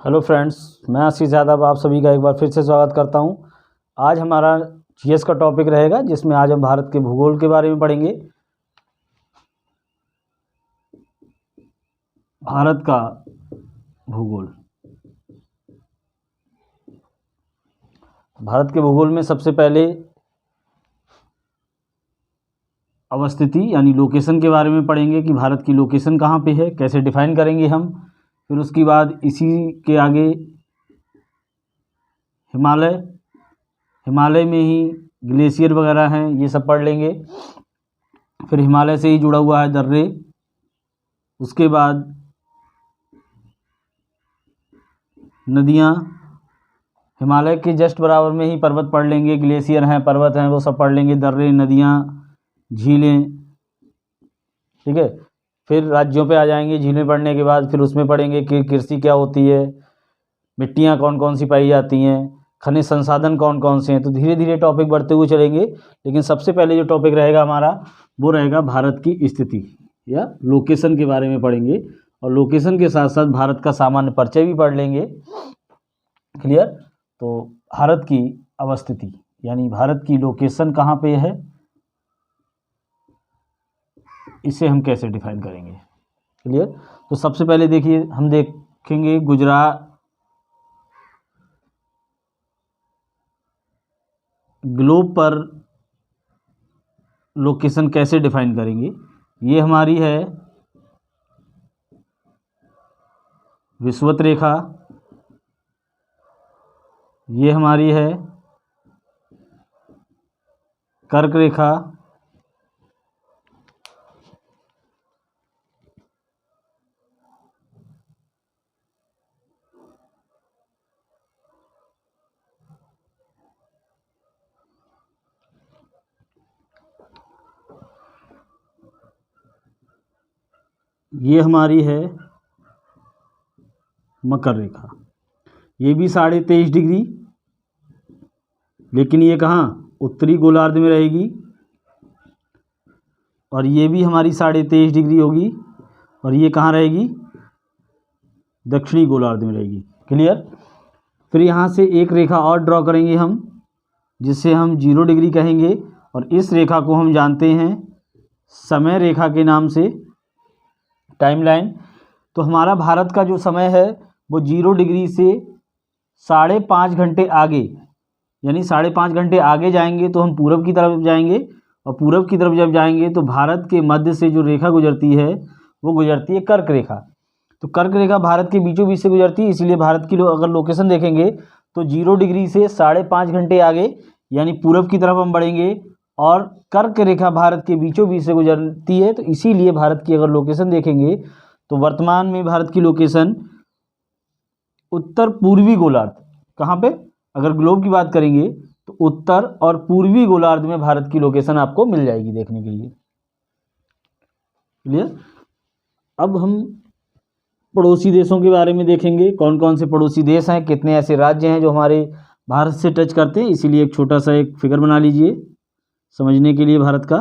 Hello friends, मैं आशीष यादव आप सभी का एक बार फिर से स्वागत करता हूं। आज हमारा जीएस का टॉपिक रहेगा, जिसमें आज हम भारत के भूगोल के बारे में पढ़ेंगे। भारत का भूगोल। भारत के भूगोल में सबसे पहले अवस्थिति यानी लोकेशन के बारे में पढ़ेंगे कि भारत की लोकेशन कहाँ पे है, कैसे डिफाइन करेंगे हम। फिर उसके बाद इसी के आगे हिमालय में ही ग्लेशियर वगैरह हैं, ये सब पढ़ लेंगे। फिर हिमालय से ही जुड़ा हुआ है दर्रे। उसके बाद नदियाँ, हिमालय के जस्ट बराबर में ही पर्वत पढ़ लेंगे, ग्लेशियर हैं, पर्वत हैं, वो सब पढ़ लेंगे, दर्रे, नदियाँ, झीलें। ठीक है। फिर राज्यों पे आ जाएंगे। झीलें पढ़ने के बाद फिर उसमें पढ़ेंगे कि कृषि क्या होती है, मिट्टियाँ कौन कौन सी पाई जाती हैं, खनिज संसाधन कौन कौन से हैं। तो धीरे धीरे टॉपिक बढ़ते हुए चलेंगे, लेकिन सबसे पहले जो टॉपिक रहेगा हमारा वो रहेगा भारत की स्थिति या लोकेशन के बारे में पढ़ेंगे। और लोकेशन के साथ साथ भारत का सामान्य परिचय भी पढ़ लेंगे। क्लियर। तो भारत की अवस्थिति यानी भारत की लोकेशन कहाँ पे है, इसे हम कैसे डिफाइन करेंगे। क्लियर। तो सबसे पहले देखिए, हम देखेंगे गुजरात ग्लोब पर लोकेशन कैसे डिफाइन करेंगे। ये हमारी है विषुवत रेखा, ये हमारी है कर्क रेखा, ये हमारी है मकर रेखा। ये भी 23.5 डिग्री, लेकिन ये कहाँ उत्तरी गोलार्ध में रहेगी। और ये भी हमारी 23.5 डिग्री होगी, और ये कहाँ रहेगी, दक्षिणी गोलार्ध में रहेगी। क्लियर। फिर यहाँ से एक रेखा और ड्रॉ करेंगे हम, जिसे हम 0 डिग्री कहेंगे, और इस रेखा को हम जानते हैं समय रेखा के नाम से, टाइमलाइन। तो हमारा भारत का जो समय है वो 0 डिग्री से 5.5 घंटे आगे, यानी 5.5 घंटे आगे जाएंगे तो हम पूरब की तरफ जाएंगे, और पूरब की तरफ जब जाएंगे तो भारत के मध्य से जो रेखा गुजरती है वो गुजरती है कर्क रेखा। तो कर्क रेखा भारत के बीचों बीच से गुजरती है, इसीलिए भारत की अगर लोकेशन देखेंगे तो 0 डिग्री से 5.5 घंटे आगे यानी पूरब की तरफ हम बढ़ेंगे, और कर्क रेखा भारत के बीचों बीच से गुजरती है। तो इसीलिए भारत की अगर लोकेशन देखेंगे तो वर्तमान में भारत की लोकेशन उत्तर पूर्वी गोलार्ध, कहाँ पे, अगर ग्लोब की बात करेंगे तो उत्तर और पूर्वी गोलार्ध में भारत की लोकेशन आपको मिल जाएगी देखने के लिए। क्लियर। अब हम पड़ोसी देशों के बारे में देखेंगे, कौन कौन से पड़ोसी देश हैं, कितने ऐसे राज्य हैं जो हमारे भारत से टच करते हैं। इसीलिए एक छोटा सा एक फिगर बना लीजिए समझने के लिए भारत का।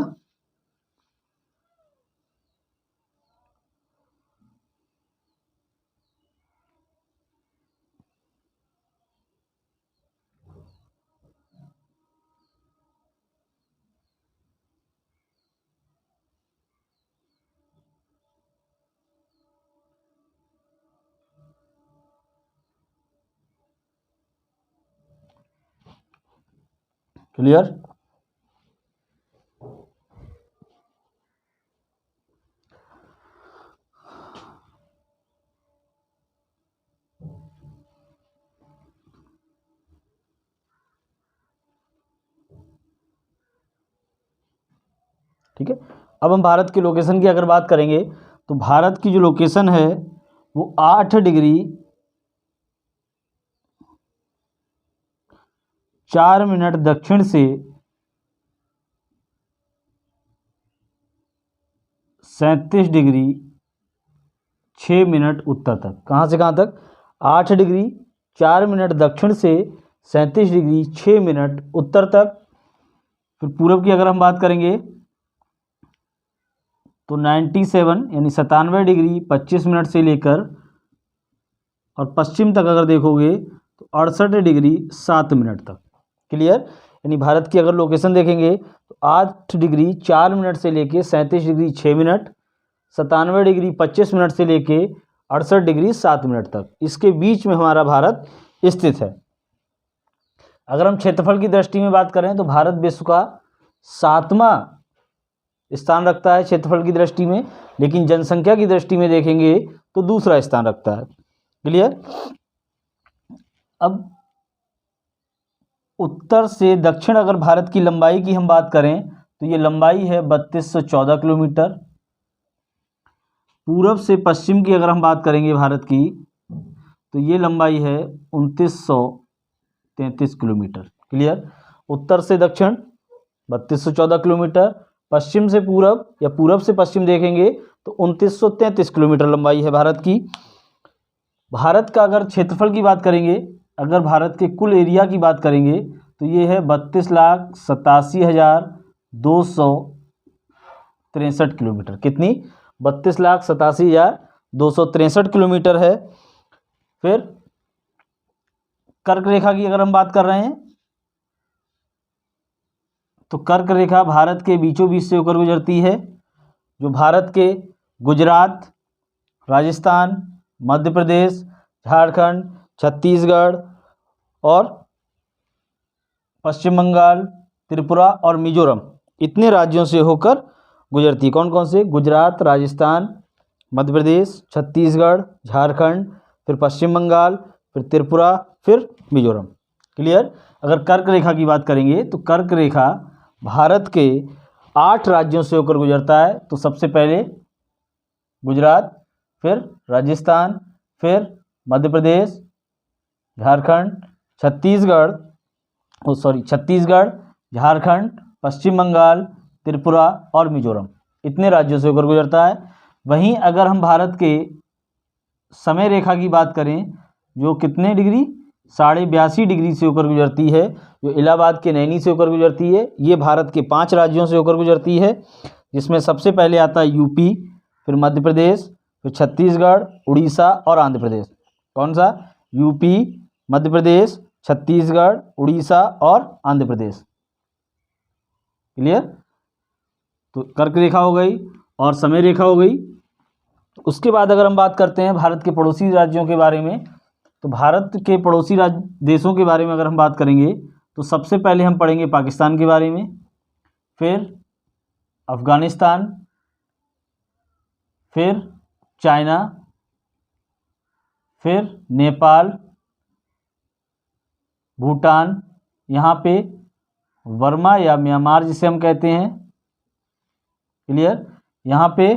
क्लियर। ठीक है। अब हम भारत की लोकेशन की अगर बात करेंगे तो भारत की जो लोकेशन है वो 8 डिग्री 4 मिनट दक्षिण से 37 डिग्री 6 मिनट उत्तर तक। कहाँ से कहाँ तक, 8 डिग्री 4 मिनट दक्षिण से 37 डिग्री 6 मिनट उत्तर तक। फिर पूरब की अगर हम बात करेंगे तो 97 यानी 97 डिग्री 25 मिनट से लेकर और पश्चिम तक अगर देखोगे तो 68 डिग्री 7 मिनट तक। क्लियर। यानी भारत की अगर लोकेशन देखेंगे तो 8 डिग्री 4 मिनट से लेके 37 डिग्री 6 मिनट, 97 डिग्री 25 मिनट से लेके 68 डिग्री 7 मिनट तक, इसके बीच में हमारा भारत स्थित है। अगर हम क्षेत्रफल की दृष्टि में बात करें तो भारत विश्व का 7वां स्थान रखता है क्षेत्रफल की दृष्टि में, लेकिन जनसंख्या की दृष्टि में देखेंगे तो दूसरा स्थान रखता है। क्लियर। अब उत्तर से दक्षिण अगर भारत की लंबाई की हम बात करें तो ये लंबाई है 3214 किलोमीटर। पूरब से पश्चिम की अगर हम बात करेंगे भारत की तो ये लंबाई है 2933 किलोमीटर। क्लियर। उत्तर से दक्षिण 3214 किलोमीटर, पश्चिम से पूरब या पूरब से पश्चिम देखेंगे तो 2933 किलोमीटर लंबाई है भारत की। भारत का अगर क्षेत्रफल की बात करेंगे, अगर भारत के कुल एरिया की बात करेंगे तो ये है 32,87,263 किलोमीटर। कितनी? 32,87,263 किलोमीटर है। फिर कर्क रेखा की अगर हम बात कर रहे हैं तो कर्क रेखा भारत के बीचों बीच से होकर गुजरती है, जो भारत के गुजरात, राजस्थान, मध्य प्रदेश, झारखंड, छत्तीसगढ़ और पश्चिम बंगाल, त्रिपुरा और मिजोरम, इतने राज्यों से होकर गुजरती है। कौन कौन से? गुजरात, राजस्थान, मध्य प्रदेश, छत्तीसगढ़, झारखंड, फिर पश्चिम बंगाल, फिर त्रिपुरा, फिर मिजोरम। क्लियर। अगर कर्क रेखा की बात करेंगे तो कर्क रेखा भारत के 8 राज्यों से होकर गुजरता है। तो सबसे पहले गुजरात, फिर राजस्थान, फिर मध्य प्रदेश, झारखंड, छत्तीसगढ़, झारखंड, पश्चिम बंगाल, त्रिपुरा और मिजोरम, इतने राज्यों से होकर गुजरता है। वहीं अगर हम भारत के समय रेखा की बात करें, जो कितने डिग्री? 82.5 डिग्री से होकर गुजरती है, जो इलाहाबाद के नैनी से होकर गुजरती है। ये भारत के 5 राज्यों से होकर गुजरती है, जिसमें सबसे पहले आता है यूपी, फिर मध्य प्रदेश, फिर छत्तीसगढ़, उड़ीसा और आंध्र प्रदेश। कौन सा? यूपी, मध्य प्रदेश, छत्तीसगढ़, उड़ीसा और आंध्र प्रदेश। क्लियर। तो कर्क रेखा हो गई और समय रेखा हो गई। उसके बाद अगर हम बात करते हैं भारत के पड़ोसी राज्यों के बारे में, तो भारत के पड़ोसी देशों के बारे में अगर हम बात करेंगे तो सबसे पहले हम पढ़ेंगे पाकिस्तान के बारे में, फिर अफगानिस्तान, फिर चाइना, फिर नेपाल, भूटान, यहाँ पे वर्मा या म्यांमार जिसे हम कहते हैं। क्लियर। यहाँ पे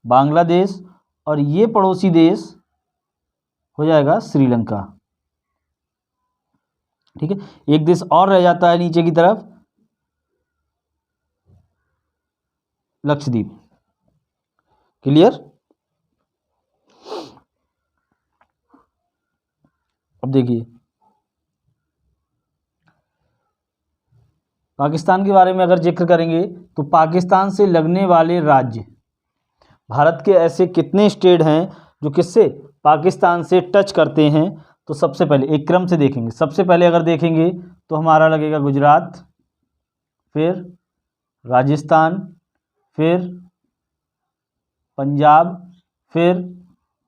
बांग्लादेश और ये पड़ोसी देश हो जाएगा श्रीलंका। ठीक है। एक देश और रह जाता है नीचे की तरफ, लक्षद्वीप। क्लियर। अब देखिए पाकिस्तान के बारे में अगर जिक्र करेंगे तो पाकिस्तान से लगने वाले राज्य, भारत के ऐसे कितने स्टेट हैं जो किससे? पाकिस्तान से टच करते हैं। तो सबसे पहले एक क्रम से देखेंगे। सबसे पहले अगर देखेंगे तो हमारा लगेगा गुजरात, फिर राजस्थान, फिर पंजाब, फिर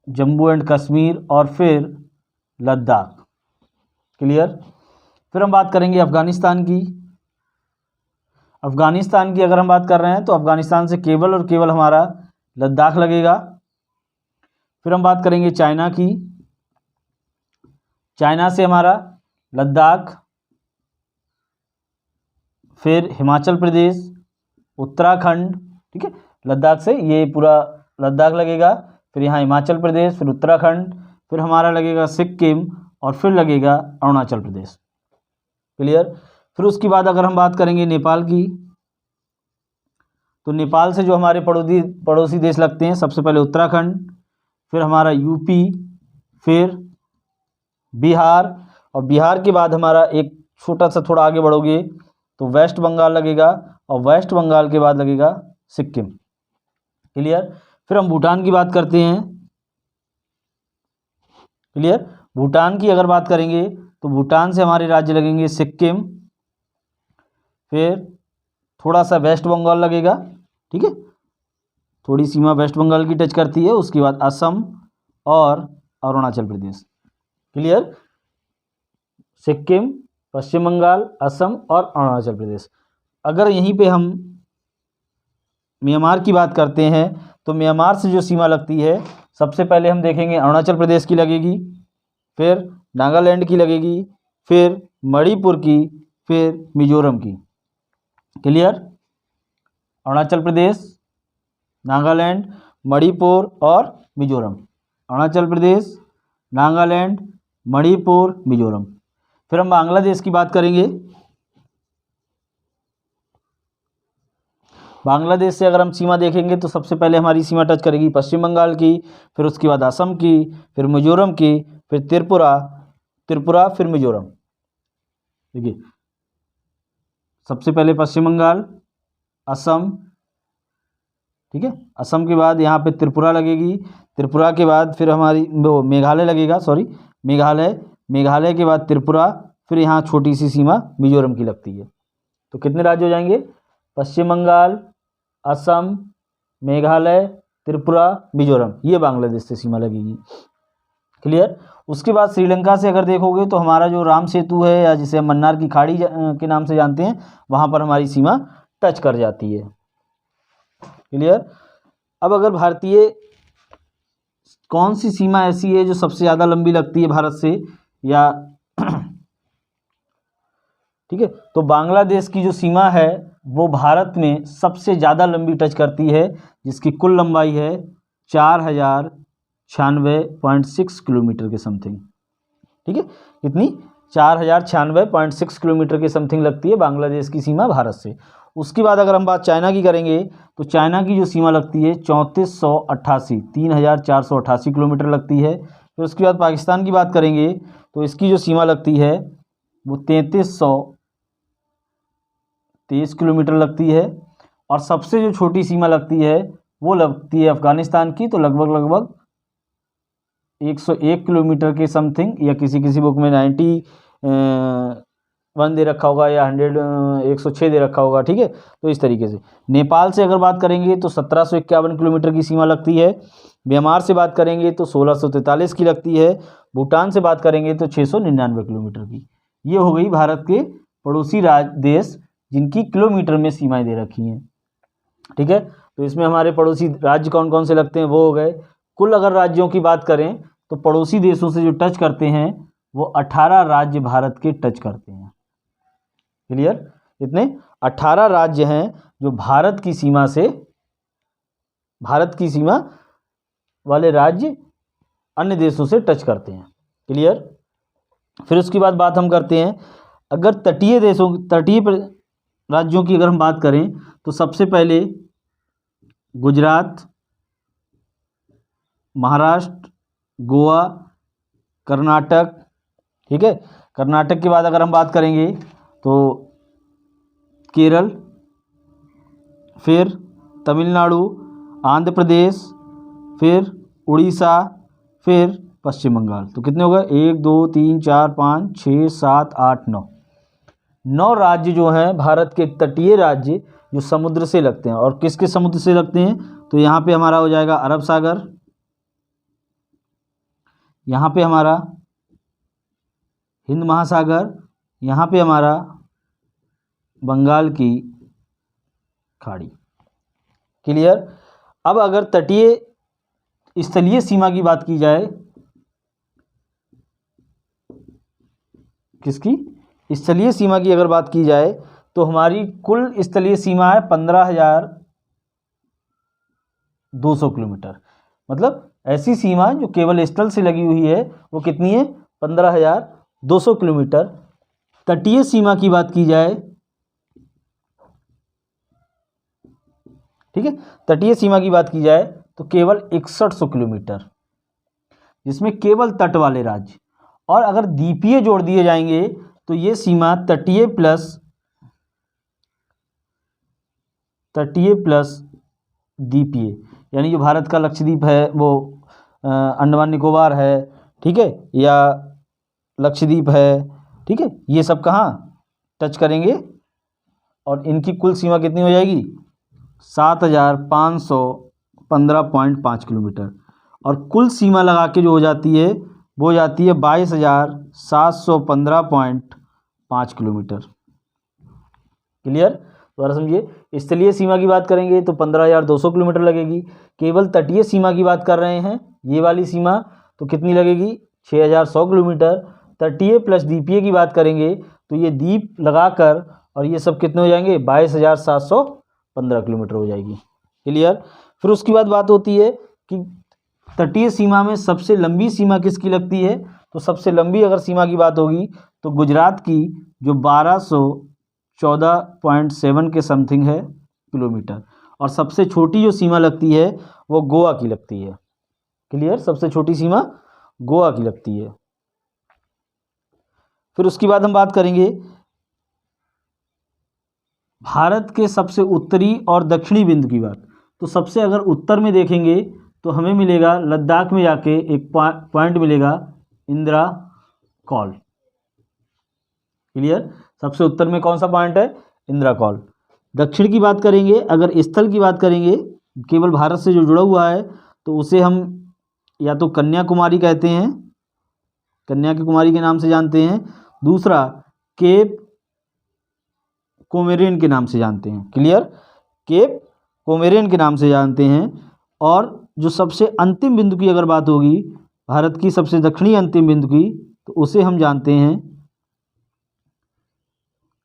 जम्मू एंड कश्मीर और फिर लद्दाख। क्लियर। फिर हम बात करेंगे अफगानिस्तान की। अफगानिस्तान की अगर हम बात कर रहे हैं तो अफगानिस्तान से केवल और केवल हमारा लद्दाख लगेगा। फिर हम बात करेंगे चाइना की। चाइना से हमारा लद्दाख, फिर हिमाचल प्रदेश, उत्तराखंड। ठीक है। लद्दाख से ये पूरा लद्दाख लगेगा, फिर यहाँ हिमाचल प्रदेश, फिर उत्तराखंड, फिर हमारा लगेगा सिक्किम और फिर लगेगा अरुणाचल प्रदेश। क्लियर। फिर उसके बाद अगर हम बात करेंगे नेपाल की, तो नेपाल से जो हमारे पड़ोसी देश लगते हैं, सबसे पहले उत्तराखंड, फिर हमारा यूपी, फिर बिहार, और बिहार के बाद हमारा एक छोटा सा थोड़ा आगे बढ़ोगे तो वेस्ट बंगाल लगेगा, और वेस्ट बंगाल के बाद लगेगा सिक्किम। क्लियर। फिर हम भूटान की बात करते हैं। क्लियर। भूटान की अगर बात करेंगे तो भूटान से हमारे राज्य लगेंगे सिक्किम, फिर थोड़ा सा वेस्ट बंगाल लगेगा, ठीक है, थोड़ी सीमा वेस्ट बंगाल की टच करती है। उसके बाद असम और अरुणाचल प्रदेश। क्लियर। सिक्किम, पश्चिम बंगाल, असम और अरुणाचल प्रदेश। अगर यहीं पे हम म्यांमार की बात करते हैं तो म्यांमार से जो सीमा लगती है सबसे पहले हम देखेंगे अरुणाचल प्रदेश की लगेगी, फिर नागालैंड की लगेगी, फिर मणिपुर की, फिर मिजोरम की। क्लियर। अरुणाचल प्रदेश, नागालैंड, मणिपुर और मिजोरम। अरुणाचल प्रदेश, नागालैंड, मणिपुर, मिजोरम। फिर हम बांग्लादेश की बात करेंगे। बांग्लादेश से अगर हम सीमा देखेंगे तो सबसे पहले हमारी सीमा टच करेगी पश्चिम बंगाल की, फिर उसके बाद असम की, फिर मिजोरम की, फिर त्रिपुरा, फिर मिजोरम। देखिए, सबसे पहले पश्चिम बंगाल, असम, ठीक है, असम के बाद यहाँ पे त्रिपुरा लगेगी, त्रिपुरा के बाद फिर हमारी वो मेघालय लगेगा, सॉरी मेघालय के बाद त्रिपुरा, फिर यहाँ छोटी सी सीमा मिजोरम की लगती है। तो कितने राज्य हो जाएंगे? पश्चिम बंगाल, असम, मेघालय, त्रिपुरा, मिजोरम, ये बांग्लादेश से सीमा लगेगी। क्लियर। उसके बाद श्रीलंका से अगर देखोगे तो हमारा जो राम सेतु है या जिसे हम मन्नार की खाड़ी के नाम से जानते हैं, वहाँ पर हमारी सीमा टच कर जाती है। क्लियर। अब अगर भारतीय कौन सी सीमा ऐसी है जो सबसे ज़्यादा लंबी लगती है भारत से, या ठीक है, तो बांग्लादेश की जो सीमा है वो भारत में सबसे ज़्यादा लंबी टच करती है, जिसकी कुल लंबाई है 4096.6 किलोमीटर के समथिंग। ठीक है, कितनी? 4096.6 किलोमीटर के समथिंग लगती है बांग्लादेश की सीमा भारत से। उसके बाद अगर हम बात चाइना की करेंगे तो चाइना की जो सीमा लगती है 3488 किलोमीटर लगती है। फिर उसके बाद पाकिस्तान की बात करेंगे तो इसकी जो सीमा लगती है वो 3323 किलोमीटर लगती है। और सबसे जो छोटी सीमा लगती है वो लगती है अफ़गानिस्तान की, तो लगभग 101 किलोमीटर के समथिंग, या किसी किसी बुक में 91 दे रखा होगा या 106 दे रखा होगा। ठीक है, तो इस तरीके से। नेपाल से अगर बात करेंगे तो 1751 किलोमीटर की सीमा लगती है। म्यांमार से बात करेंगे तो 1643 की लगती है। भूटान से बात करेंगे तो 699 किलोमीटर की। ये हो गई भारत के पड़ोसी देश जिनकी किलोमीटर में सीमाएं दे रखी हैं। ठीक है, तो इसमें हमारे पड़ोसी राज्य कौन कौन से लगते हैं वो हो गए। कुल अगर राज्यों की बात करें तो पड़ोसी देशों से जो टच करते हैं वो 18 राज्य भारत के टच करते हैं। क्लियर, इतने 18 राज्य हैं जो भारत की सीमा वाले राज्य अन्य देशों से टच करते हैं। क्लियर। फिर उसके बाद बात हम करते हैं, अगर तटीय राज्यों की अगर हम बात करें तो सबसे पहले गुजरात, महाराष्ट्र, गोवा, कर्नाटक। ठीक है, कर्नाटक के बाद अगर हम बात करेंगे तो केरल, फिर तमिलनाडु, आंध्र प्रदेश, फिर उड़ीसा, फिर पश्चिम बंगाल। तो कितने हो गए? 1 2 3 4 5 6 7 8 9 राज्य जो हैं भारत के तटीय राज्य जो समुद्र से लगते हैं। और किसके समुद्र से लगते हैं? तो यहाँ पे हमारा हो जाएगा अरब सागर, यहाँ पे हमारा हिंद महासागर, यहाँ पे हमारा बंगाल की खाड़ी। क्लियर। अब अगर तटीय स्थलीय सीमा की बात की जाए, किसकी? स्थलीय सीमा की अगर बात की जाए तो हमारी कुल स्थलीय सीमा है 15,200 किलोमीटर। मतलब ऐसी सीमा जो केवल स्थल से लगी हुई है वो कितनी है? 15,200 किलोमीटर। तटीय सीमा की बात की जाए, ठीक है, तटीय सीमा की बात की जाए तो केवल 6100 किलोमीटर, जिसमें केवल तट वाले राज्य। और अगर द्वीपीय जोड़ दिए जाएंगे तो ये सीमा तटीय प्लस द्वीपीय, यानी जो भारत का लक्षद्वीप है, वो अंडमान निकोबार है, ठीक है, या लक्षद्वीप है, ठीक है, ये सब कहाँ टच करेंगे और इनकी कुल सीमा कितनी हो जाएगी 7515.5 किलोमीटर, और कुल सीमा लगा के जो हो जाती है वो हो जाती है 22,715.5 किलोमीटर। क्लियर? दोबारा समझिए, स्थलीय सीमा की बात करेंगे तो 15,200 किलोमीटर लगेगी। केवल तटीय सीमा की बात कर रहे हैं, ये वाली सीमा, तो कितनी लगेगी 6,100 किलोमीटर। तटीय प्लस द्वीपीय की बात करेंगे तो ये द्वीप लगाकर और ये सब कितने हो जाएंगे 22,715 किलोमीटर हो जाएगी। क्लियर? फिर उसकी बाद बात होती है कि तटीय सीमा में सबसे लंबी सीमा किसकी लगती है, तो सबसे लंबी अगर सीमा की बात होगी तो गुजरात की, जो 1214.7 के समथिंग है किलोमीटर, और सबसे छोटी जो सीमा लगती है वो गोवा की लगती है। क्लियर? सबसे छोटी सीमा गोवा की लगती है। फिर उसके बाद हम बात करेंगे भारत के सबसे उत्तरी और दक्षिणी बिंदु की बात। तो सबसे अगर उत्तर में देखेंगे तो हमें मिलेगा लद्दाख में जाके एक पॉइंट मिलेगा इंदिरा कॉल। क्लियर? सबसे उत्तर में कौन सा पॉइंट है, इंदिरा कॉल। दक्षिण की बात करेंगे, अगर स्थल की बात करेंगे केवल भारत से जो जुड़ा हुआ है तो उसे हम या तो कन्याकुमारी कहते हैं, कन्याकुमारी के नाम से जानते हैं, दूसरा केप कोमेरियन के नाम से जानते हैं। क्लियर? केप कोमेरियन के नाम से जानते हैं। और जो सबसे अंतिम बिंदु की अगर बात होगी, भारत की सबसे दक्षिणी अंतिम बिंदु की, तो उसे हम जानते हैं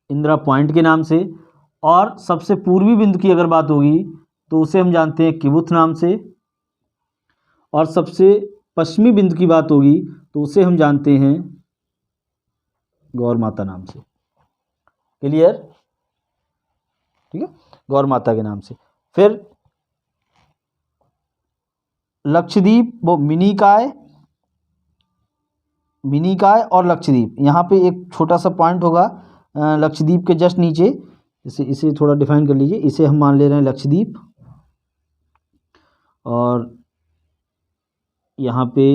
इंदिरा पॉइंट के नाम से। और सबसे पूर्वी बिंदु की अगर बात होगी तो उसे हम जानते हैं किबुथ नाम से। और सबसे पश्चिमी बिंदु की बात होगी तो उसे हम जानते हैं गौर माता नाम से। क्लियर? ठीक है, गौर माता के नाम से। फिर लक्षद्वीप, वो मिनिकाय और लक्षद्वीप, यहाँ पे एक छोटा सा पॉइंट होगा लक्षद्वीप के जस्ट नीचे, इसे थोड़ा डिफाइन कर लीजिए। इसे हम मान ले रहे हैं लक्षद्वीप, और यहाँ पे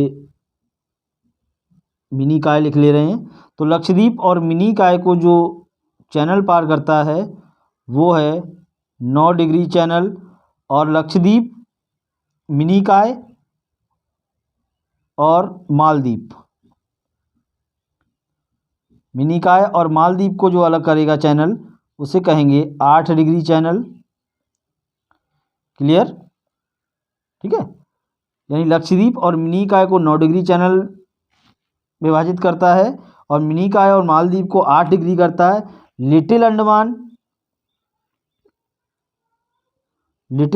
मिनिकाय लिख ले रहे हैं। तो लक्षद्वीप और मिनिकाय को जो चैनल पार करता है वो है 9 डिग्री चैनल। और लक्षद्वीप, मिनिकाय और मालदीव, मिनिकाय और मालदीव को जो अलग करेगा चैनल उसे कहेंगे 8 डिग्री चैनल। क्लियर? ठीक है, यानी लक्षद्वीप और मिनिकाय को 9 डिग्री चैनल विभाजित करता है और मिनिकाय और मालदीव को 8 डिग्री करता है। लिटिल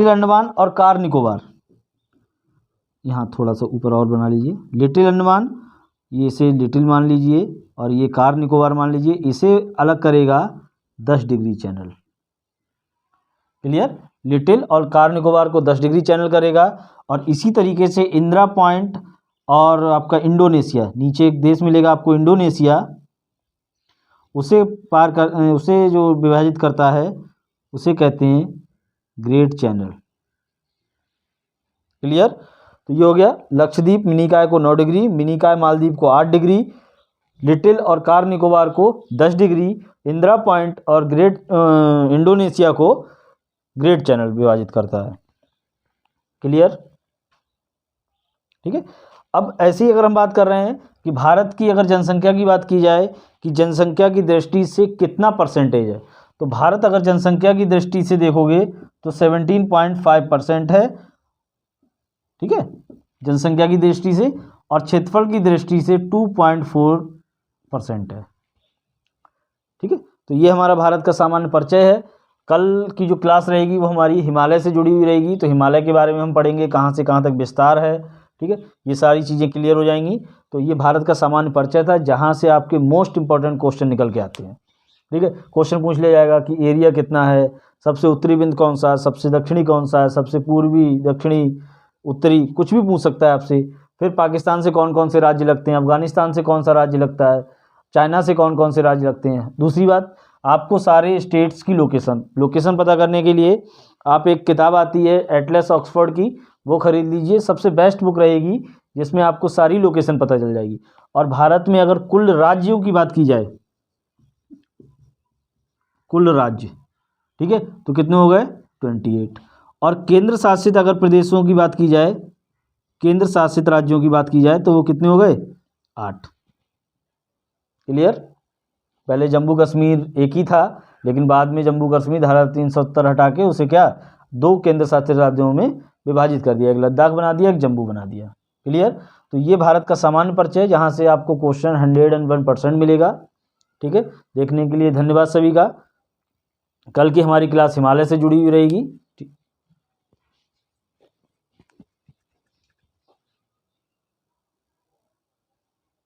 अंडमान और कार निकोबार, यहाँ थोड़ा सा ऊपर और बना लीजिए। लिटिल अंडमान, ये इसे लिटिल मान लीजिए, और ये कार निकोबार मान लीजिए, इसे अलग करेगा 10 डिग्री चैनल। क्लियर? लिटिल और कार निकोबार को 10 डिग्री चैनल करेगा। और इसी तरीके से इंदिरा पॉइंट और आपका इंडोनेशिया, नीचे एक देश मिलेगा आपको इंडोनेशिया, उसे उसे जो विभाजित करता है उसे कहते हैं ग्रेट चैनल। क्लियर? तो ये हो गया लक्षद्वीप मिनिकाय को 9 डिग्री, मिनिकाय मालदीव को 8 डिग्री, लिटिल और कार निकोबार को 10 डिग्री, इंदिरा पॉइंट और ग्रेट इंडोनेशिया को ग्रेट चैनल विभाजित करता है। क्लियर? ठीक है। अब ऐसे ही अगर हम बात कर रहे हैं कि भारत की अगर जनसंख्या की बात की जाए कि जनसंख्या की दृष्टि से कितना परसेंटेज है, तो भारत अगर जनसंख्या की दृष्टि से देखोगे तो 17.5% है। ठीक है, जनसंख्या की दृष्टि से, और क्षेत्रफल की दृष्टि से 2.4% है। ठीक है, तो ये हमारा भारत का सामान्य परिचय है। कल की जो क्लास रहेगी वो हमारी हिमालय से जुड़ी हुई रहेगी, तो हिमालय के बारे में हम पढ़ेंगे, कहाँ से कहाँ तक विस्तार है। ठीक है, ये सारी चीज़ें क्लियर हो जाएंगी। तो ये भारत का सामान्य परिचय था, जहाँ से आपके मोस्ट इंपॉर्टेंट क्वेश्चन निकल के आते हैं। ठीक है, क्वेश्चन पूछ लिया जाएगा कि एरिया कितना है, सबसे उत्तरी बिंदु कौन सा है, सबसे दक्षिणी कौन सा है, सबसे पूर्वी, दक्षिणी, उत्तरी, कुछ भी पूछ सकता है आपसे। फिर पाकिस्तान से कौन कौन से राज्य लगते हैं, अफगानिस्तान से कौन सा राज्य लगता है, चाइना से कौन कौन से राज्य लगते हैं। दूसरी बात, आपको सारे स्टेट्स की लोकेशन पता करने के लिए आप एक किताब आती है एटलस ऑक्सफोर्ड की, वो खरीद लीजिए। सबसे बेस्ट बुक रहेगी जिसमें आपको सारी लोकेशन पता चल जाएगी। और भारत में अगर कुल राज्यों की बात की जाए, कुल राज्य, ठीक है, तो कितने हो गए 28। और केंद्र शासित अगर प्रदेशों की बात की जाए, केंद्र शासित राज्यों की बात की जाए तो वो कितने हो गए 8। क्लियर। पहले जम्मू कश्मीर एक ही था, लेकिन बाद में जम्मू कश्मीर धारा 370 हटा के उसे क्या 2 केंद्र शासित राज्यों में विभाजित कर दिया, एक लद्दाख बना दिया, एक जम्मू बना दिया। क्लियर। तो ये भारत का सामान्य परिचय, जहाँ से आपको क्वेश्चन 101% मिलेगा। ठीक है, देखने के लिए धन्यवाद सभी का। कल की हमारी क्लास हिमालय से जुड़ी हुई रहेगी।